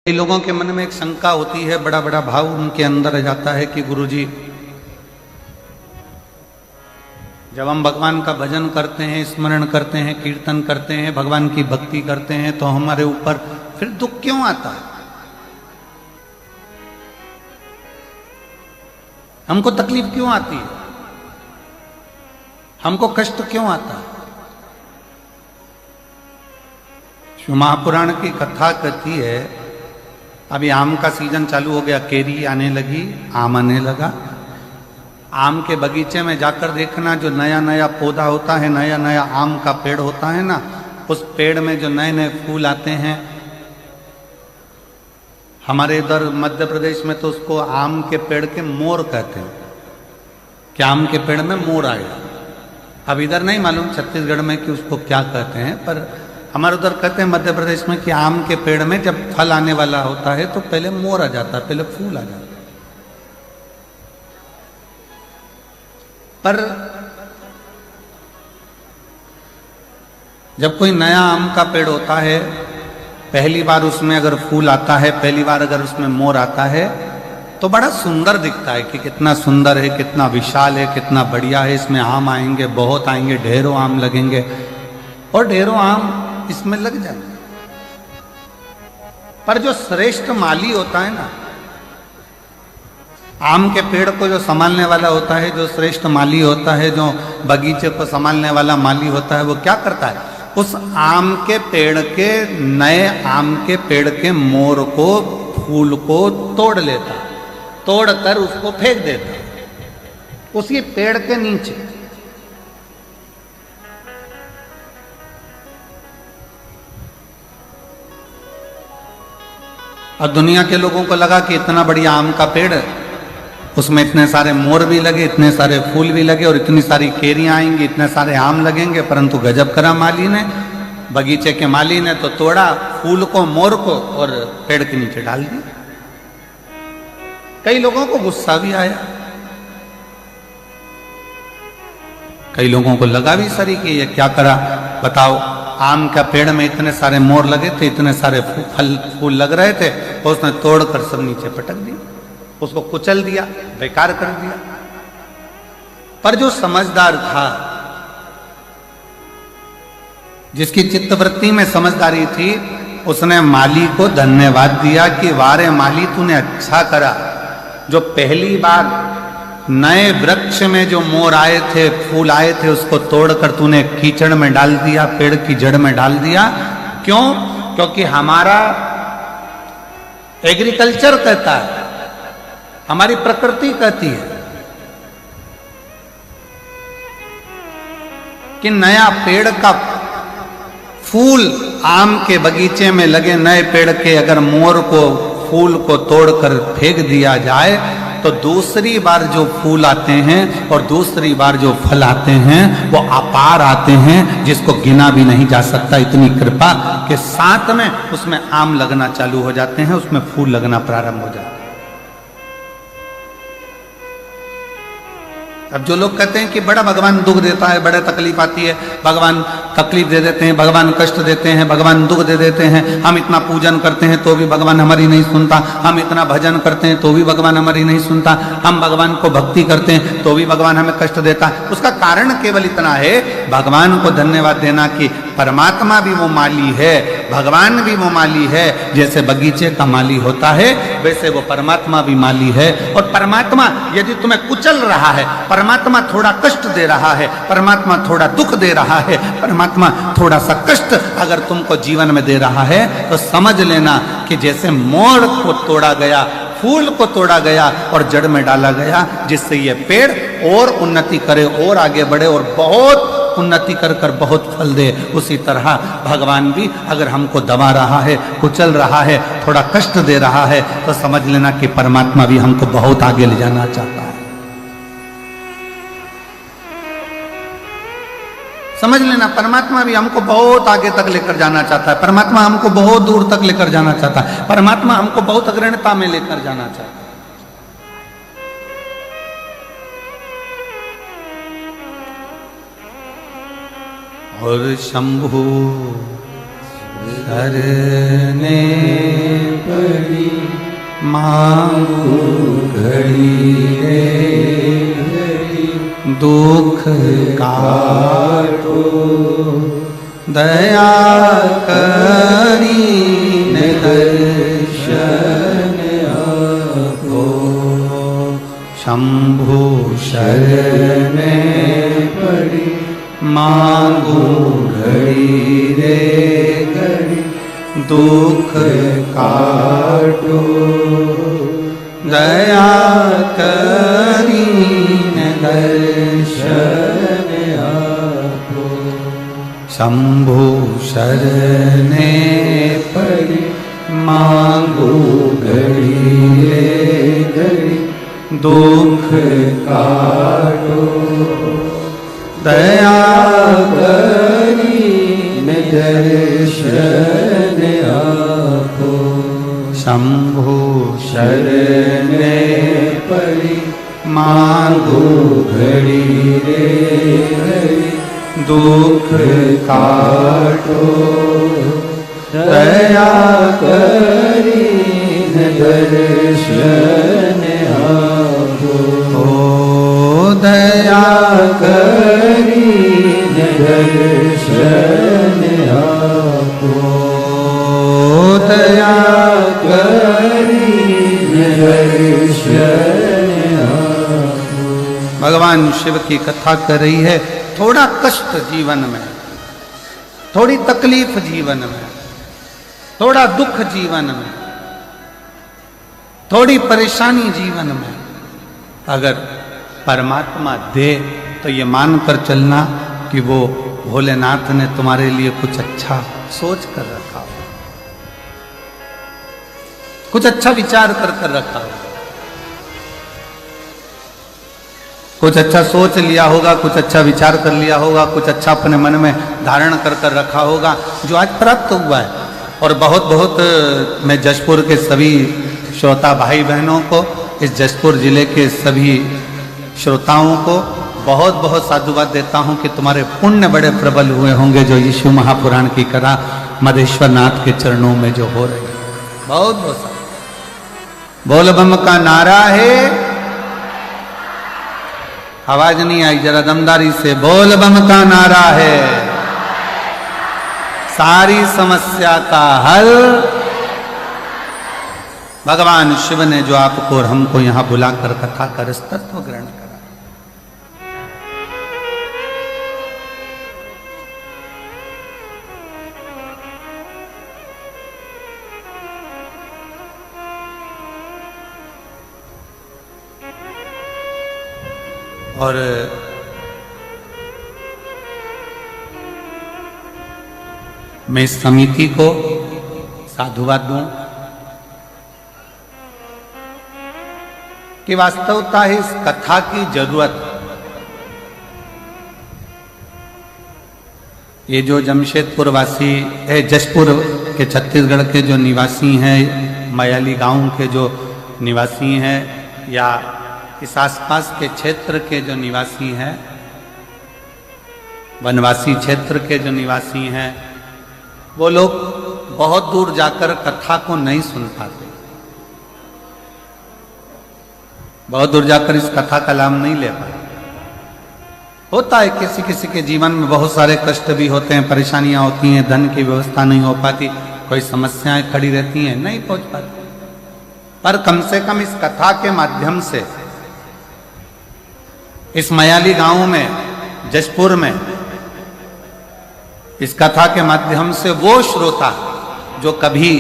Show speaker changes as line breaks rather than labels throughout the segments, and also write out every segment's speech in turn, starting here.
कई लोगों के मन में एक शंका होती है, बड़ा बड़ा भाव उनके अंदर आ जाता है कि गुरुजी, जब हम भगवान का भजन करते हैं, स्मरण करते हैं, कीर्तन करते हैं, भगवान की भक्ति करते हैं, तो हमारे ऊपर फिर दुख क्यों आता है? हमको तकलीफ क्यों आती है? हमको कष्ट क्यों आता है? शिव महापुराण की कथा कहती है, अभी आम का सीजन चालू हो गया, केरी आने लगी, आम आने लगा। आम के बगीचे में जाकर देखना, जो नया नया पौधा होता है, नया नया आम का पेड़ होता है ना, उस पेड़ में जो नए नए फूल आते हैं। हमारे इधर मध्य प्रदेश में तो उसको आम के पेड़ के मोर कहते हैं, कि आम के पेड़ में मोर आएगा। अब इधर नहीं मालूम छत्तीसगढ़ में कि उसको क्या कहते हैं, पर हमारे उधर कहते हैं मध्य प्रदेश में कि आम के पेड़ में जब फल आने वाला होता है तो पहले मोर आ जाता है, पहले फूल आ जाता है। पर जब कोई नया आम का पेड़ होता है, पहली बार उसमें अगर फूल आता है, पहली बार अगर उसमें मोर आता है, तो बड़ा सुंदर दिखता है कि कितना सुंदर है, कितना विशाल है, कितना बढ़िया है। इसमें आम आएंगे, बहुत आएंगे, ढेरों आम लगेंगे और ढेरों आम इसमें लग जाएंगे। पर जो श्रेष्ठ माली होता है ना, आम के पेड़ को जो संभालने वाला होता है, जो श्रेष्ठ माली होता है, जो बगीचे को संभालने वाला माली होता है, वो क्या करता है? उस आम के पेड़ के, नए आम के पेड़ के मोर को, फूल को तोड़ लेता, तोड़कर उसको फेंक देता उसी पेड़ के नीचे। और दुनिया के लोगों को लगा कि इतना बढ़िया आम का पेड़, उसमें इतने सारे मोर भी लगे, इतने सारे फूल भी लगे और इतनी सारी केरियां आएंगी, इतने सारे आम लगेंगे। परंतु गजब करा माली ने, बगीचे के माली ने तो तोड़ा फूल को, मोर को, और पेड़ के नीचे डाल दिया। कई लोगों को गुस्सा भी आया, कई लोगों को लगा भी सरी कि ये क्या करा, बताओ। आम का पेड़ में इतने सारे मोर लगे थे, इतने सारे फूल लग रहे थे, और उसने तोड़कर सब नीचे पटक दिया, उसको कुचल दिया, बेकार कर दिया। पर जो समझदार था, जिसकी चित्तवृत्ति में समझदारी थी, उसने माली को धन्यवाद दिया कि वारे माली, तूने अच्छा करा, जो पहली बार नए वृक्ष में जो मोर आए थे, फूल आए थे, उसको तोड़कर तूने कीचड़ में डाल दिया, पेड़ की जड़ में डाल दिया। क्यों? क्योंकि हमारा एग्रीकल्चर कहता है, हमारी प्रकृति कहती है कि नया पेड़ का फूल, आम के बगीचे में लगे नए पेड़ के अगर मोर को, फूल को तोड़कर फेंक दिया जाए, तो दूसरी बार जो फूल आते हैं और दूसरी बार जो फल आते हैं, वो अपार आते हैं, जिसको गिना भी नहीं जा सकता। इतनी कृपा के साथ में उसमें आम लगना चालू हो जाते हैं, उसमें फूल लगना प्रारंभ हो जाते हैं। अब जो लोग कहते हैं कि बड़ा भगवान दुख देता है, बड़े तकलीफ आती है, भगवान तकलीफ दे देते हैं, भगवान कष्ट देते हैं, भगवान दुख दे देते हैं, हम इतना पूजन करते हैं तो भी भगवान हमारी नहीं सुनता, हम इतना भजन करते हैं तो भी भगवान हमारी नहीं सुनता, हम भगवान को भक्ति करते हैं तो भी भगवान हमें कष्ट देता है। उसका कारण केवल इतना है, भगवान को धन्यवाद देना कि परमात्मा भी वो माली है, भगवान भी वो माली है। जैसे बगीचे का माली होता है, वैसे वो परमात्मा भी माली है। और परमात्मा यदि तुम्हें कुचल रहा है, परमात्मा थोड़ा कष्ट दे रहा है, परमात्मा थोड़ा दुख दे रहा है, परमात्मा थोड़ा सा कष्ट अगर तुमको जीवन में दे रहा है, तो समझ लेना कि जैसे मोर को तोड़ा गया, फूल को तोड़ा गया और जड़ में डाला गया, जिससे ये पेड़ और उन्नति करे, और आगे बढ़े, और बहुत उन्नति कर कर बहुत फल दे, उसी तरह भगवान भी अगर हमको दबा रहा है, कुचल रहा है, थोड़ा कष्ट दे रहा है, तो समझ लेना कि परमात्मा भी हमको बहुत आगे ले जाना चाहता है। समझ लेना, परमात्मा भी हमको बहुत आगे तक लेकर जाना चाहता है, परमात्मा हमको बहुत दूर तक लेकर जाना चाहता है, परमात्मा हमको बहुत अग्रणता में लेकर जाना चाहता है। और शंभु शरणे पड़े मांगू घड़ी रे दुख काटो, दया करीन दर्शन आपो, शंभु शरण पड़ी मांगू घड़ी रे घड़ी दुख काटो, दया करीन दर्शन आपो, शंभु शरणे पड़ी मांगू घड़ी रे घड़ी दुख काटो, दया करीन दर्शन आपो, शंभु शरणे पड़ी मांगू घड़ी रे घड़ी दुख काटो, दया करीन दर्शन आपो, दया करीन दर्शन आपो, दया करीन दर्शन आपो। भगवान शिव की कथा कर रही है। थोड़ा कष्ट जीवन में, थोड़ी तकलीफ जीवन में, थोड़ा दुख जीवन में, थोड़ी परेशानी जीवन में अगर परमात्मा दे तो ये मानकर चलना कि वो भोलेनाथ ने तुम्हारे लिए कुछ अच्छा सोच कर रखा हो, कुछ अच्छा विचार कर रखा हो, कुछ अच्छा सोच लिया होगा, कुछ अच्छा विचार कर लिया होगा, कुछ अच्छा अपने मन में धारण कर रखा होगा जो आज प्राप्त हुआ है। और बहुत बहुत मैं जशपुर के सभी श्रोता भाई बहनों को, इस जशपुर जिले के सभी श्रोताओं को बहुत बहुत साधुवाद देता हूं कि तुम्हारे पुण्य बड़े प्रबल हुए होंगे जो यीशु महापुराण की कथा मधेश्वर नाथ के चरणों में जो हो रही है। बहुत बहुत बोल बम का नारा है। आवाज नहीं आई, जरा दमदारी से बोल बम का नारा है। सारी समस्या का हल भगवान शिव ने जो आपको और हमको यहां बुलाकर कथा कर इस तत्व ग्रहण करा। और मैं इस समिति को साधुवाद दूं कि वास्तवता है इस कथा की जरूरत। ये जो जमशेदपुर वासी है, जशपुर के छत्तीसगढ़ के जो निवासी हैं, मयाली गांव के जो निवासी हैं या इस आसपास के क्षेत्र के जो निवासी हैं, वनवासी क्षेत्र के जो निवासी हैं, वो लोग बहुत दूर जाकर कथा को नहीं सुन पाते, बहुत दूर जाकर इस कथा का लाभ नहीं ले पाते। होता है किसी किसी के जीवन में बहुत सारे कष्ट भी होते हैं, परेशानियां होती हैं, धन की व्यवस्था नहीं हो पाती, कोई समस्याएं खड़ी रहती हैं, नहीं पहुंच पाती। पर कम से कम इस कथा के माध्यम से इस मयाली गांव में, जशपुर में, इस कथा के माध्यम से वो श्रोता जो कभी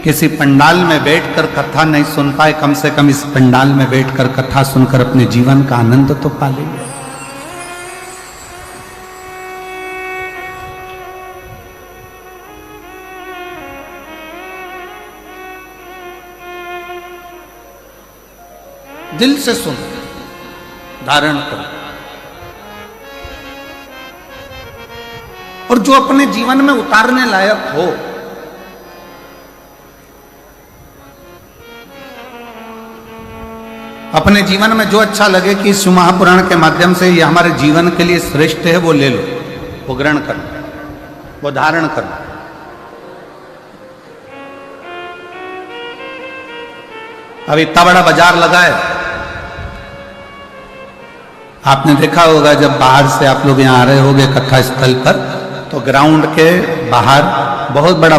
किसी पंडाल में बैठकर कथा नहीं सुन पाए, कम से कम इस पंडाल में बैठकर कथा सुनकर अपने जीवन का आनंद तो पा लेंगे। दिल से सुन, धारण करो, और जो अपने जीवन में उतारने लायक हो, अपने जीवन में जो अच्छा लगे कि इस महापुराण के माध्यम से ये हमारे जीवन के लिए श्रेष्ठ है, वो ले लो, वो ग्रहण करो, वो धारण करो। अब इतना बड़ा बाजार लगा है, आपने देखा होगा जब बाहर से आप लोग यहाँ आ रहे होंगे कथा स्थल पर, तो ग्राउंड के बाहर बहुत बड़ा